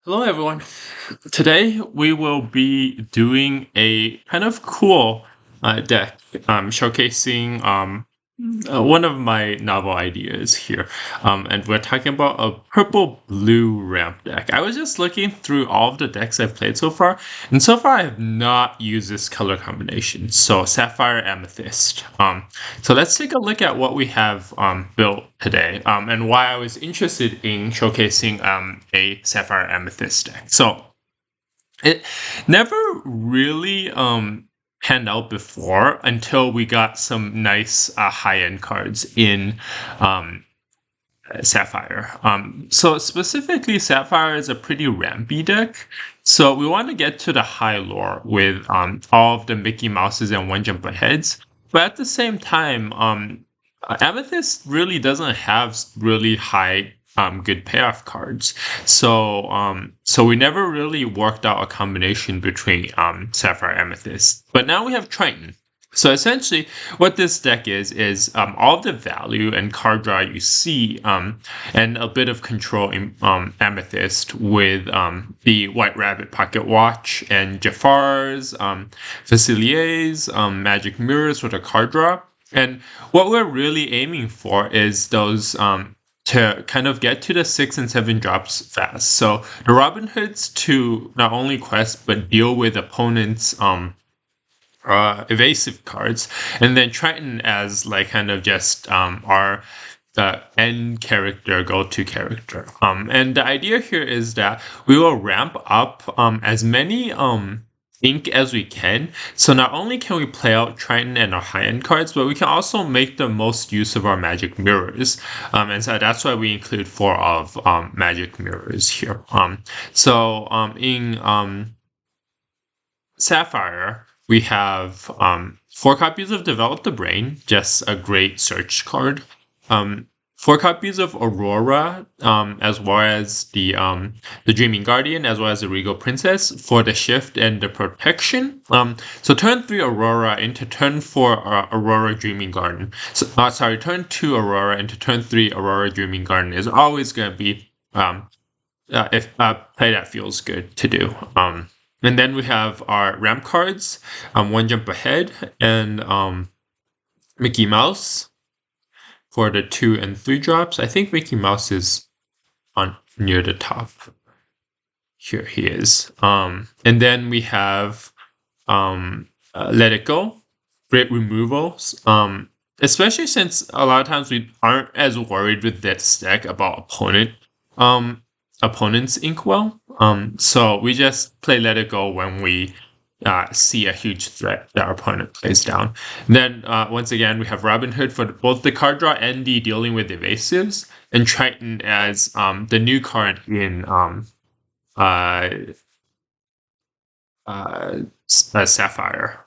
Hello, everyone. Today we will be doing a kind of cool deck showcasing one of my novel ideas here. And we're talking about a purple blue ramp deck. I was just looking through all of the decks I've played so far, and so far I have not used this color combination. So Sapphire Amethyst. So let's take a look at what we have built today, and why I was interested in showcasing a Sapphire Amethyst deck. So it never really panned out before until we got some nice high-end cards in um, Sapphire. So specifically, Sapphire is a pretty rampy deck. So we want to get to the high lore with all of the Mickey Mouses and One Jump Aheads. But at the same time, Amethyst really doesn't have really high good payoff cards. So we never really worked out a combination between Sapphire Amethyst. But now we have Triton. So essentially, what this deck is all of the value and card draw you see, and a bit of control in Amethyst with the White Rabbit Pocket Watch and Jafar's, Facilier's, Magic Mirrors with a card draw. And what we're really aiming for is those to kind of get to the 6 and 7 drops fast. So the Robin Hoods to not only quest but deal with opponents' evasive cards, and then Triton as like kind of just our end character, go-to character. And the idea here is that we will ramp up as many ink as we can. So not only can we play out Triton and our high-end cards, but we can also make the most use of our magic mirrors. And so that's why we include 4 of magic mirrors here. In Sapphire, we have 4 copies of Develop the Brain, just a great search card. 4 copies of Aurora, as well as the Dreaming Guardian, as well as the Regal Princess for the shift and the protection. So turn 3 Aurora into turn 4 Aurora Dreaming Garden. So, turn 2 Aurora into turn 3 Aurora Dreaming Garden is always going to be if play that feels good to do. And then we have our ramp cards, One Jump Ahead, and Mickey Mouse for the 2 and 3 drops. I think Mickey Mouse is on near the top. Here he is. And then we have Let It Go, great removals. Especially since a lot of times we aren't as worried with this deck about opponent's inkwell. So we just play Let It Go when we see a huge threat that our opponent plays down. Then once again, we have Robin Hood for both the card draw and the dealing with evasives, and Triton as the new card in Sapphire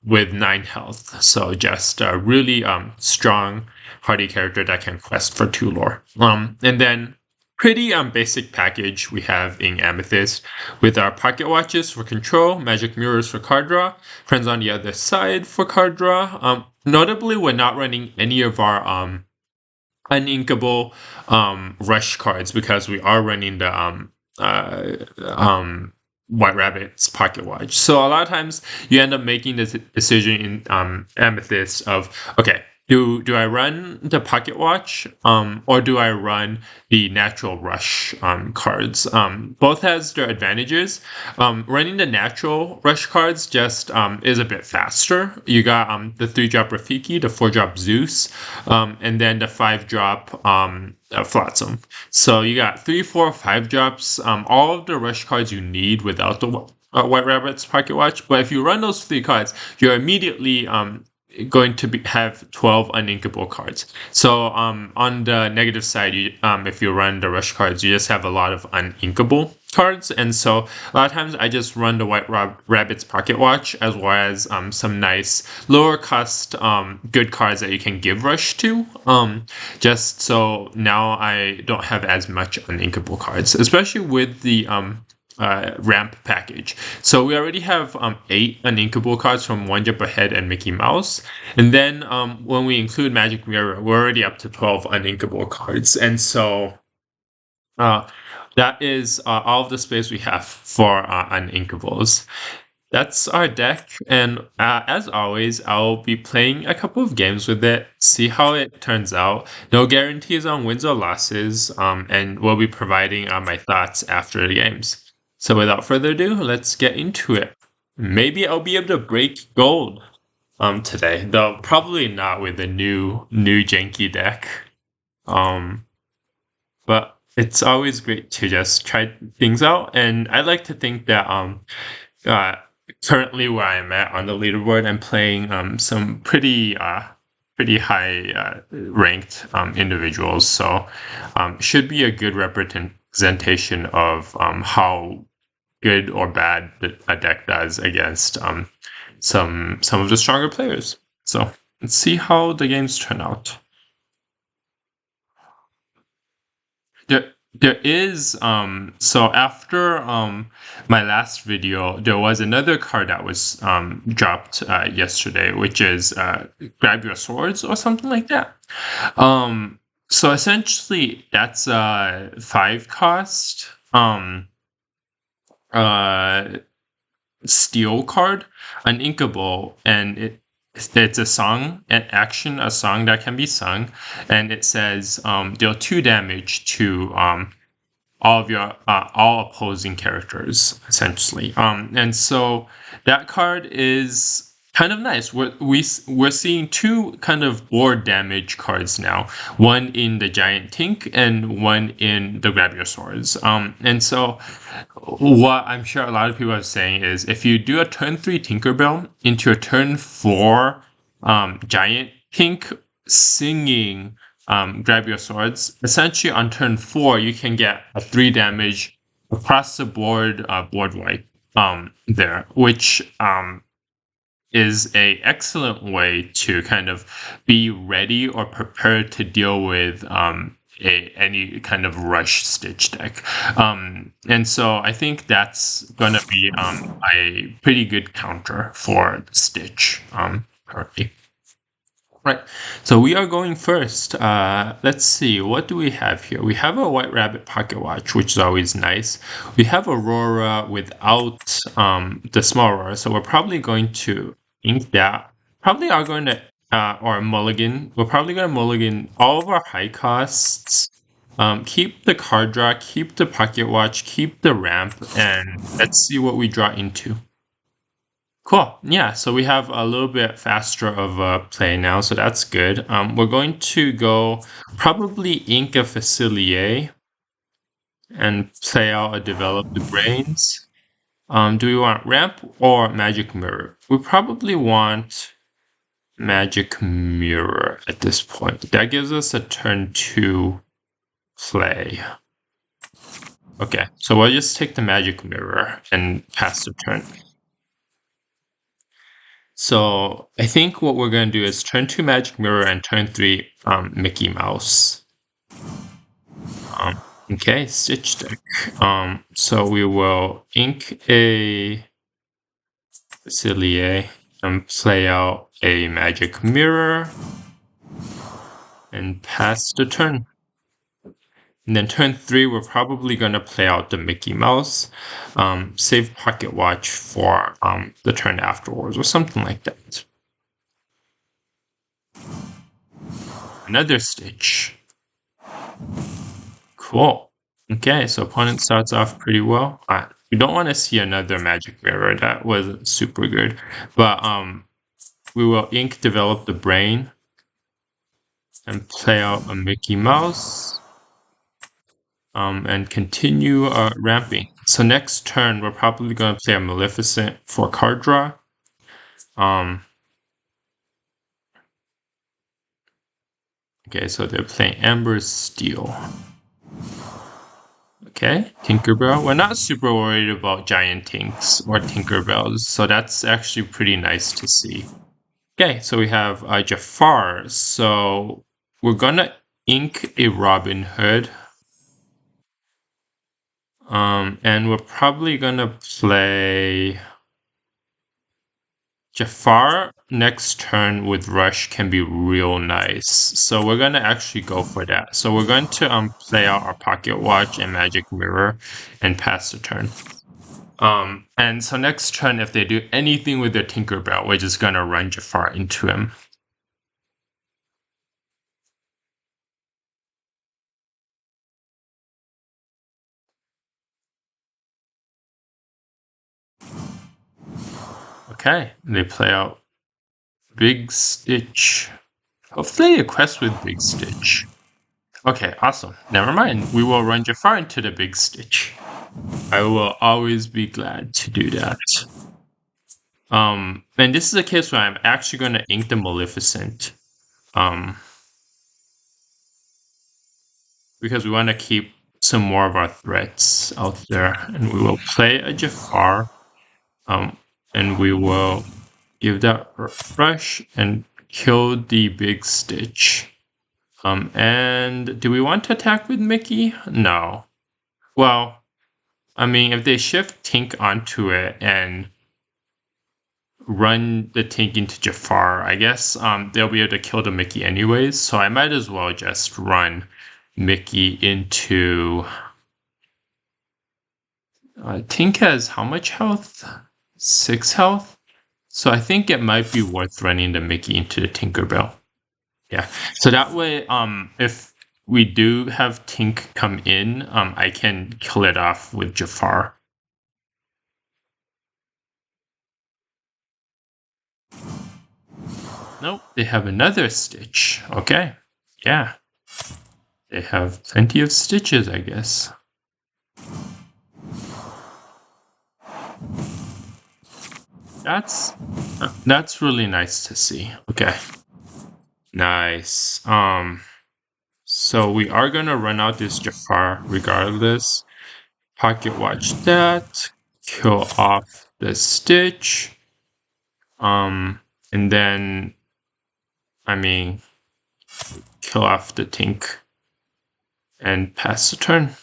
with 9 health. So just a really strong, hardy character that can quest for 2 lore. And then pretty basic package we have in Amethyst with our pocket watches for control, magic mirrors for card draw, friends on the other side for card draw. Notably, we're not running any of our uninkable rush cards because we are running the White Rabbit's Pocket Watch. So a lot of times you end up making this decision in Amethyst of, okay, do I run the Pocket Watch or do I run the Natural Rush cards? Both has their advantages. Running the Natural Rush cards just is a bit faster. You got the 3-drop Rafiki, the 4-drop Zeus, and then the 5-drop Flotsam. So you got 3, 4, 5 drops, all of the rush cards you need without the White Rabbit's Pocket Watch. But if you run those 3 cards, you're immediately going to have 12 uninkable cards. So on the negative side, if you run the rush cards, you just have a lot of uninkable cards. And so a lot of times I just run the White Rabbit's Pocket Watch as well as some nice lower cost good cards that you can give rush to. Just so now I don't have as much uninkable cards, especially with the ramp package. So we already have 8 uninkable cards from One Jump Ahead and Mickey Mouse. And then when we include Magic Mirror, we're already up to 12 uninkable cards. And so that is all of the space we have for uninkables. That's our deck, and as always, I'll be playing a couple of games with it, see how it turns out. No guarantees on wins or losses, and we'll be providing my thoughts after the games. So without further ado, let's get into it. Maybe I'll be able to break gold today, though probably not with the new janky deck. Um, but it's always great to just try things out, and I like to think that uh, currently where I'm at on the leaderboard, I'm playing some pretty high ranked individuals, so should be a good representation of how good or bad a deck does against some of the stronger players. So let's see how the games turn out. There is so after my last video, there was another card that was dropped yesterday, which is grab your swords or something like that. So essentially that's a 5 cost uh steel card, an inkable, and it's a song, an action, a song that can be sung, and it says deal 2 damage to all of your all opposing characters essentially. And so that card is kind of nice. We're seeing 2 kind of board damage cards now, one in the giant tink and one in the grab your swords. And so what I'm sure a lot of people are saying is if you do a turn 3 Tinkerbell into a turn 4 giant tink singing grab your swords, essentially on turn 4 you can get a 3 damage across the board board wipe there, which is a excellent way to kind of be ready or prepared to deal with any kind of rush Stitch deck. And so I think that's going to be a pretty good counter for Stitch currently. Right, so we are going first. Let's see, what do we have here? We have a White Rabbit Pocket Watch, which is always nice. We have Aurora without the small Aurora, so we're probably going to ink that. Probably are going to, or mulligan. We're probably going to mulligan all of our high costs. Keep the card draw, keep the Pocket Watch, keep the ramp, and let's see what we draw into. Cool. Yeah, so we have a little bit faster of a play now, so that's good. We're going to go probably ink a Facilier and play out a Develop the Brains. Do we want Ramp or Magic Mirror? We probably want Magic Mirror at this point. That gives us a turn 2 play. Okay, so we'll just take the Magic Mirror and pass the turn. So I think what we're going to do is turn 2 Magic Mirror and turn 3 Mickey Mouse. Okay, Stitch deck. So we will ink a Facilier and play out a Magic Mirror and pass the turn. And then turn 3, we're probably going to play out the Mickey Mouse, save Pocket Watch for the turn afterwards or something like that. Another Stitch. Cool. Okay, so opponent starts off pretty well. We don't want to see another Magic Mirror. That wasn't super good. But we will ink Develop the Brain and play out a Mickey Mouse. And continue ramping. So next turn, we're probably going to play a Maleficent for card draw. Okay, so they're playing Amber's Steel. Okay, Tinkerbell. We're not super worried about giant tinks or Tinkerbells, so that's actually pretty nice to see. Okay, so we have Jafar. So we're gonna ink a Robin Hood. And we're probably gonna play Jafar next turn with Rush can be real nice. So we're gonna actually go for that. So we're going to play out our Pocket Watch and Magic Mirror and pass the turn. And so next turn, if they do anything with their Tinkerbell, we're just gonna run Jafar into him. Okay, they play out Big Stitch. Hopefully a quest with Big Stitch. Okay, awesome. Never mind. We will run Jafar into the Big Stitch. I will always be glad to do that. And this is a case where I'm actually going to ink the Maleficent. Because we want to keep some more of our threats out there. And we will play a Jafar. And we will give that Rush and kill the Big Stitch. And do we want to attack with Mickey? No. Well, I mean, if they shift Tink onto it and run the Tink into Jafar, I guess they'll be able to kill the Mickey anyways, so I might as well just run Mickey into... Tink has how much health? 6 health? So I think it might be worth running the Mickey into the Tinkerbell. Yeah, so that way, if we do have Tink come in, I can kill it off with Jafar. Nope, they have another Stitch. Okay, yeah. They have plenty of Stitches, I guess. That's really nice to see. Okay. Nice. So we are gonna run out this Jafar regardless. Pocket watch that. Kill off the Stitch. And then, I mean, kill off the Tink and pass the turn.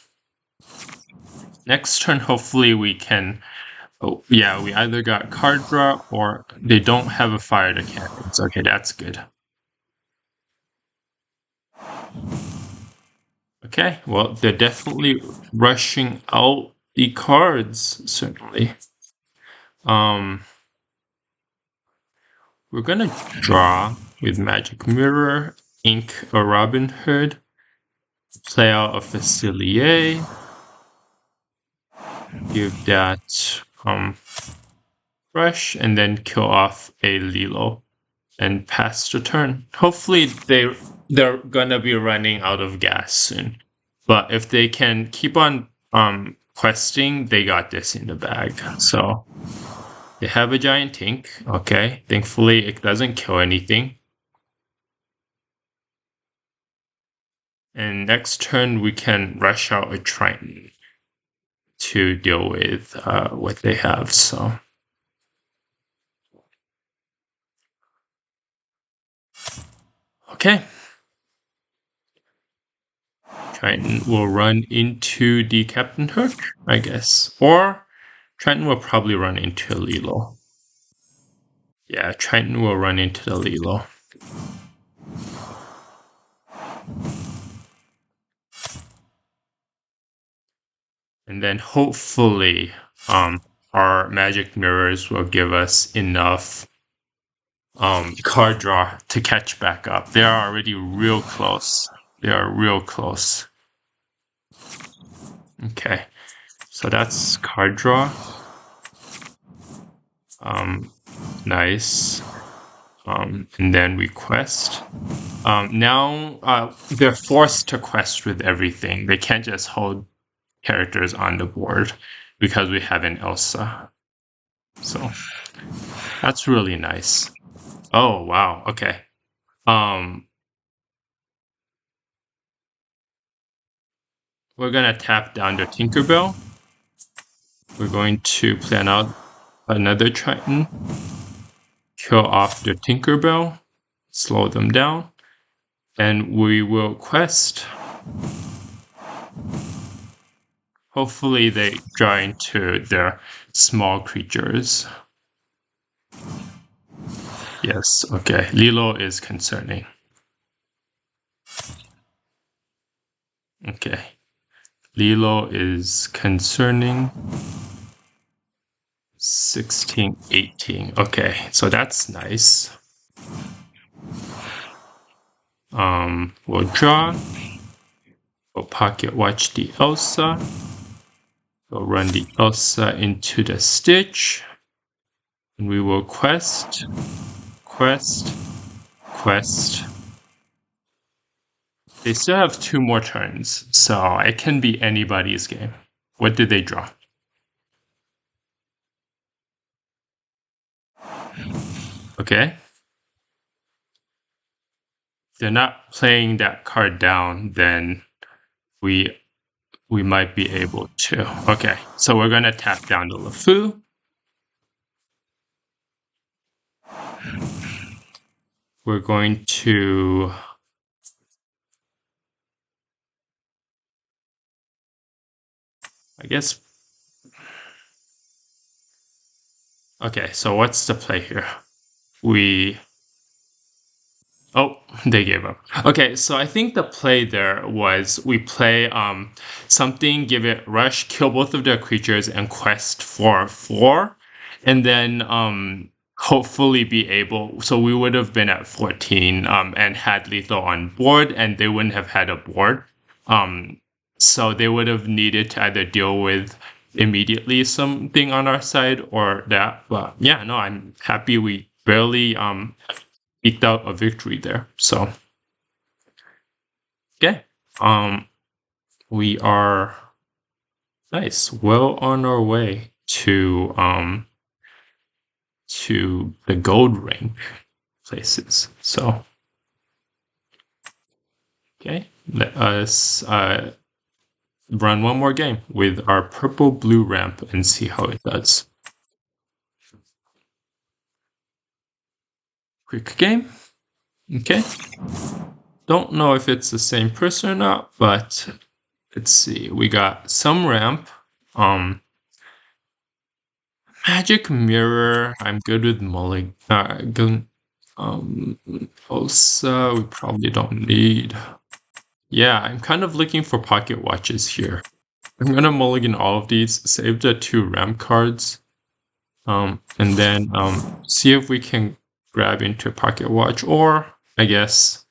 Next turn, hopefully we can... Oh, yeah, we either got card draw or they don't have a fire to cannons. Okay, that's good. Okay, well, they're definitely rushing out the cards, certainly. We're gonna draw with Magic Mirror, ink a Robin Hood, play out a Facilier, give that Rush, and then kill off a Lilo and pass the turn. Hopefully they're gonna be running out of gas soon. But if they can keep on questing, they got this in the bag. So they have a giant Tink. Okay. Thankfully it doesn't kill anything. And next turn we can rush out a Triton to deal with what they have. So okay. Triton will run into the Captain Hook, I guess. Or Triton will probably run into a Lilo. Yeah, Triton will run into the Lilo. And then hopefully our magic mirrors will give us enough card draw to catch back up. They are already real close. They are real close. Okay, so that's card draw. Nice. And then we quest. Now they're forced to quest with everything. They can't just hold characters on the board because we have an Elsa. So that's really nice. Oh wow, okay. We're gonna tap down the Tinkerbell. We're going to plan out another Triton. Kill off the Tinkerbell. Slow them down. And we will quest. Hopefully they draw into their small creatures. Yes, okay. Lilo is concerning. Okay. Lilo is concerning. 16, 18. Okay, so that's nice. We'll draw. We'll pocket watch the Elsa. We'll run the Elsa into the Stitch. And we will quest. They still have 2 more turns, so it can be anybody's game. What did they draw? Okay. If they're not playing that card down, then we might be able to. Okay, so we're going to tap down the LeFou. We're going to... I guess... Okay, so what's the play here? Oh, they gave up. Okay, so I think the play there was we play something, give it rush, kill both of their creatures, and quest for 4. And then hopefully be able... So we would have been at 14 and had lethal on board, and they wouldn't have had a board. So they would have needed to either deal with immediately something on our side or that. But yeah, no, I'm happy we barely eked out a victory there. So okay, we are nice, well on our way to the gold rank places. So okay, let us run one more game with our purple blue ramp and see how it does. Quick game. Okay. Don't know if it's the same person or not, but let's see. We got some ramp. Magic Mirror. I'm good with Mulligan. Ulsa, we probably don't need. Yeah, I'm kind of looking for pocket watches here. I'm gonna mulligan all of these, save the 2 ramp cards, and then see if we can grab into a pocket watch, or I guess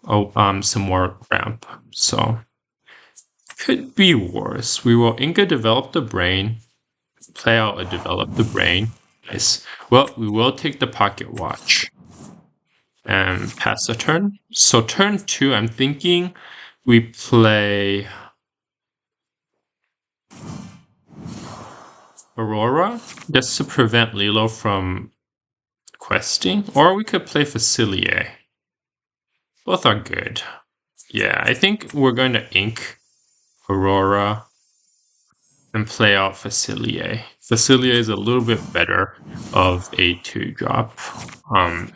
some more ramp. So could be worse. We will Inca develop the brain, play out a develop the brain. Nice. Well, we will take the pocket watch and pass the turn. So turn 2, I'm thinking we play Aurora just to prevent Lilo from questing, or we could play Facilier. Both are good. Yeah, I think we're going to ink Aurora and play out Facilier. Facilier is a little bit better of a 2-drop,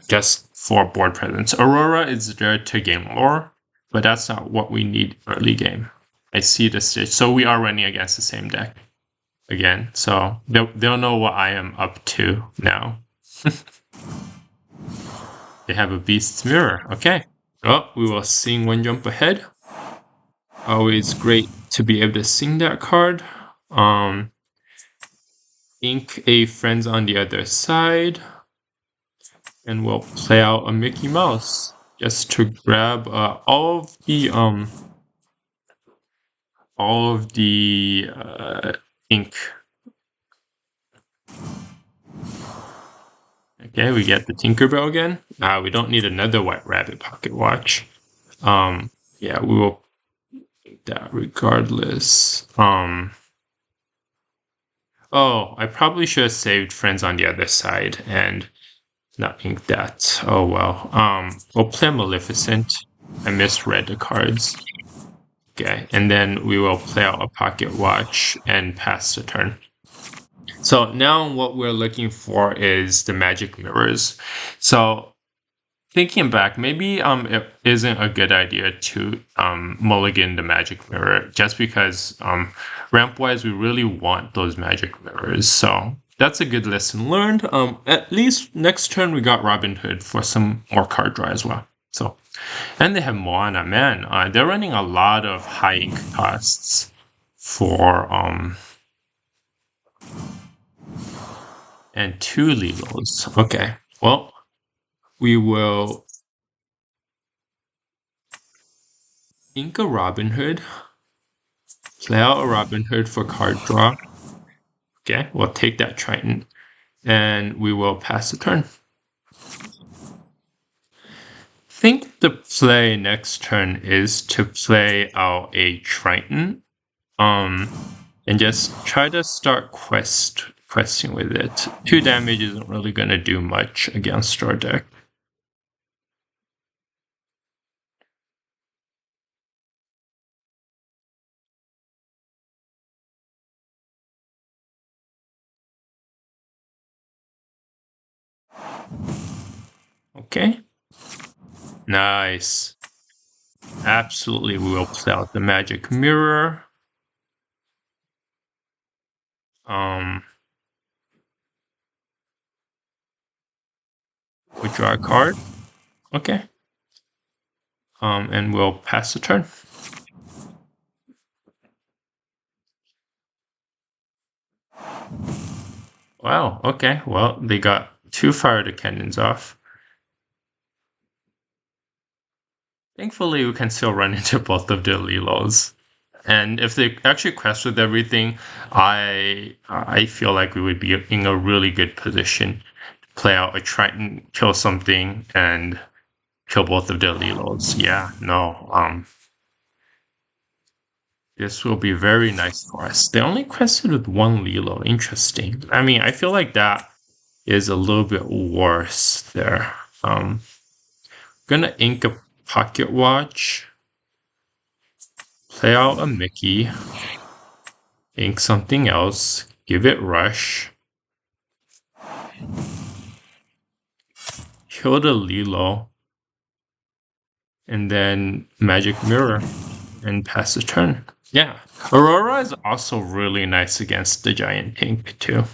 just for board presence. Aurora is there to gain lore, but that's not what we need early game. I see the stage. So we are running against the same deck again. So they'll know what I am up to now. They have a Beast's Mirror. Okay. Well, we will sing one jump ahead. Always great to be able to sing that card. Ink a Friends on the Other Side. And we'll play out a Mickey Mouse just to grab all of the ink. Okay, we get the Tinkerbell again. We don't need another White Rabbit pocket watch. Yeah, we will take that regardless. Oh, I probably should have saved Friends on the Other Side and not ink that. Oh well. We'll play Maleficent. I misread the cards. Okay, and then we will play out a pocket watch and pass the turn. So now what we're looking for is the magic mirrors. So thinking back, maybe it isn't a good idea to mulligan the magic mirror just because ramp wise we really want those magic mirrors. So that's a good lesson learned. At least next turn we got Robin Hood for some more card draw as well. So, and they have Moana. Man, they're running a lot of high ink costs for and 2 Lilos. Okay, well, we will ink a Robin Hood, play out a Robin Hood for card draw. Okay, we'll take that Triton, and we will pass the turn. I think the play next turn is to play out a Triton, and just try to start questing with it. 2 damage isn't really gonna do much against our deck. Okay. Nice. Absolutely, we will play out the magic mirror. We draw a card. Okay. And we'll pass the turn. Wow, okay. Well, they got 2 fire the cannons off. Thankfully, we can still run into both of the Lilos. And if they actually quest with everything, I feel like we would be in a really good position to play out a Triton, kill something, and kill both of the Lilos. Yeah, no, this will be very nice for us. They only quested with 1 Lilo. Interesting. I mean, I feel like that is a little bit worse there. Gonna ink a Pocket Watch. Play out a Mickey. Ink something else. Give it Rush. Kill the Lilo. And then Magic Mirror. And pass the turn. Yeah. Aurora is also really nice against the Giant Tank, too.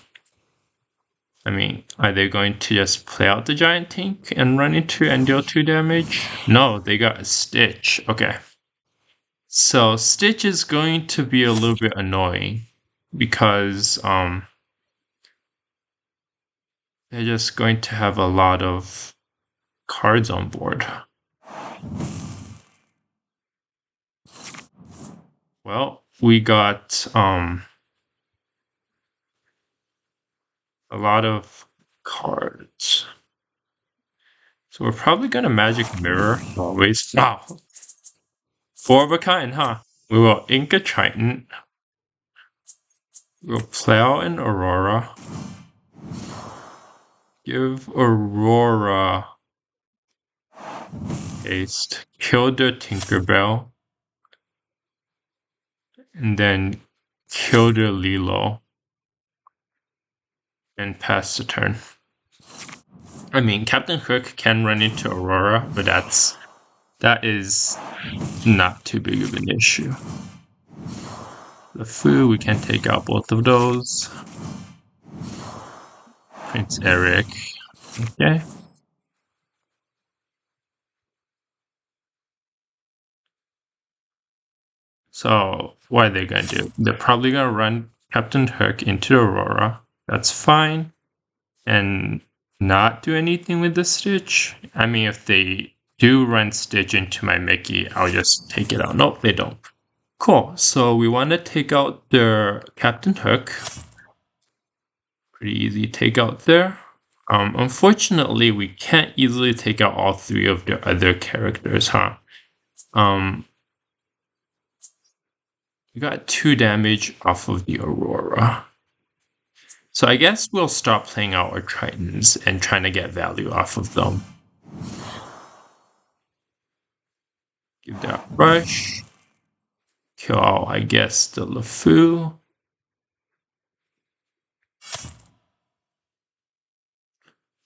I mean, are they going to just play out the Giant Tank and run into and deal 2 damage? No, they got a Stitch. Okay. So Stitch is going to be a little bit annoying because they're just going to have a lot of cards on board. Well, we got a lot of cards. So we're probably gonna Magic Mirror always. Wow. 4 of a kind, huh? We will ink a Triton. We'll play out an Aurora. Give Aurora haste. Kill the Tinkerbell. And then kill the Lilo. And pass the turn. I mean, Captain Hook can run into Aurora, but that is not too big of an issue. The Fu, we can take out both of those. Prince Eric. Okay. So what are they gonna do? They're probably gonna run Captain Hook into Aurora. That's fine. And not do anything with the Stitch. I mean, if they do run Stitch into my Mickey, I'll just take it out. Nope, they don't. Cool. So we want to take out their Captain Hook. Pretty easy take out there. Unfortunately, we can't easily take out all 3 of their other characters, huh? We got 2 damage off of the Aurora. So I guess we'll stop playing out our Tritons and trying to get value off of them. Give that Rush. Kill out, I guess, the LeFou.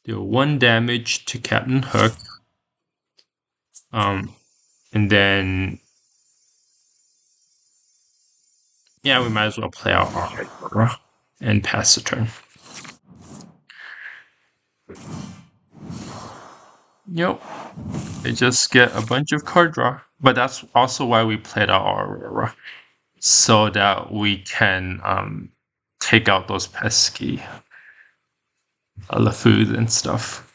Deal 1 damage to Captain Hook. And then yeah, we might as well play out our Aurora and pass the turn. Yep. They just get a bunch of card draw. But that's also why we played out our Aurora. So that we can take out those pesky LeFous and stuff.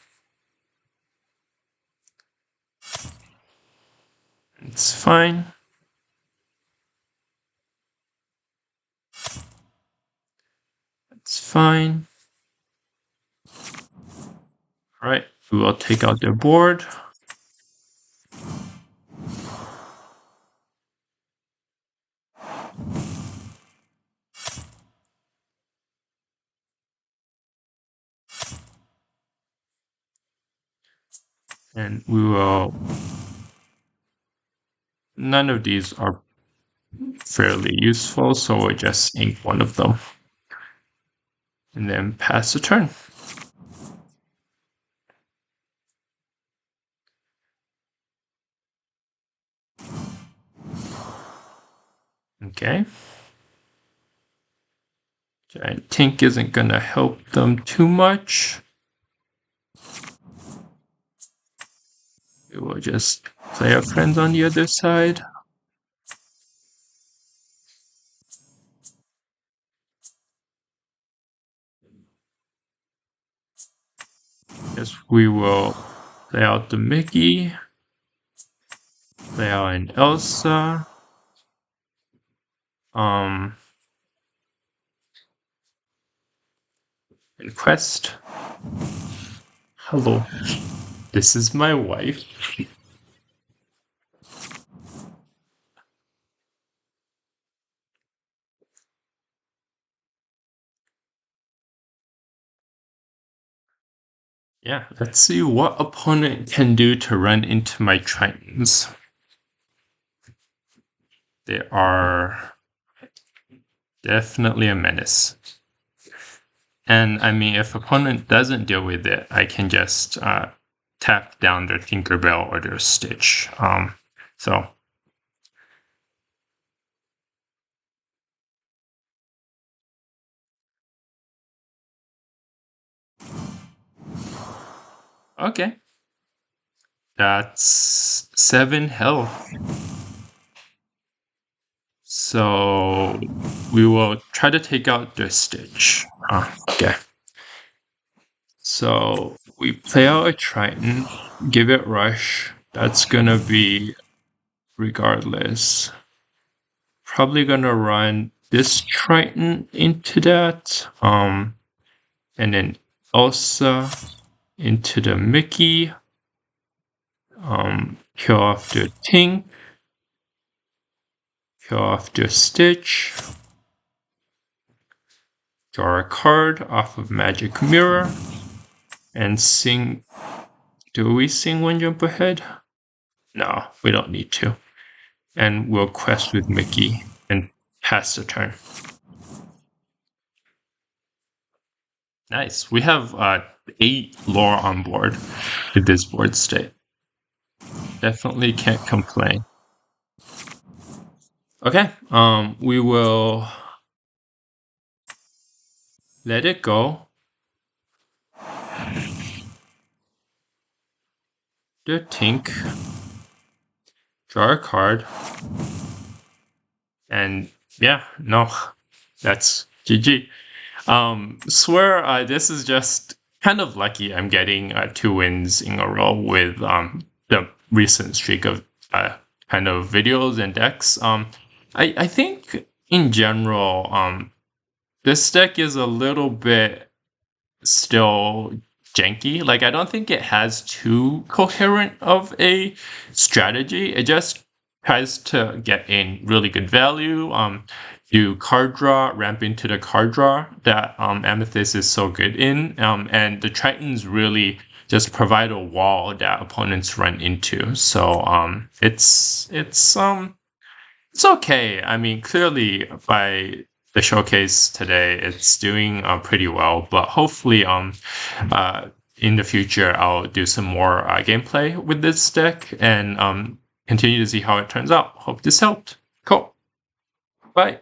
It's fine. It's fine. Alright, we will take out their board. And we will... None of these are fairly useful, so we'll just ink one of them. And then pass the turn. Okay. Giant Tink isn't going to help them too much. We will just play our friends on the other side. Yes, we will play out the Mickey. Play out an Elsa. And Quest. Hello. This is my wife. Yeah, let's see what opponent can do to run into my Tritons. They are definitely a menace. And I mean, if opponent doesn't deal with it, I can just tap down their Tinkerbell or their Stitch. So okay. That's 7 health. So we will try to take out the Stitch. Okay. So we play out a Triton, give it Rush. That's gonna be regardless. Probably gonna run this Triton into that. And then Elsa into the Mickey. Kill off the Tink. Kill off the Stitch. Draw a card off of Magic Mirror. And sing. Do we sing One Jump Ahead? No, we don't need to. And we'll quest with Mickey and pass the turn. Nice. We have 8 lore on board with this board state. Definitely can't complain. Okay, we will let it go. The Tink. Draw a card. And yeah, no, that's GG. Swear, this is just kind of lucky I'm getting 2 wins in a row with the recent streak of kind of videos and decks. I think in general, this deck is a little bit still janky. Like, I don't think it has too coherent of a strategy. It just tries to get in really good value, do card draw, ramp into the card draw that Amethyst is so good in, and the Tritons really just provide a wall that opponents run into. So it's okay. I mean, clearly by the showcase today, it's doing pretty well. But hopefully, in the future, I'll do some more gameplay with this deck and continue to see how it turns out. Hope this helped. Cool. Bye.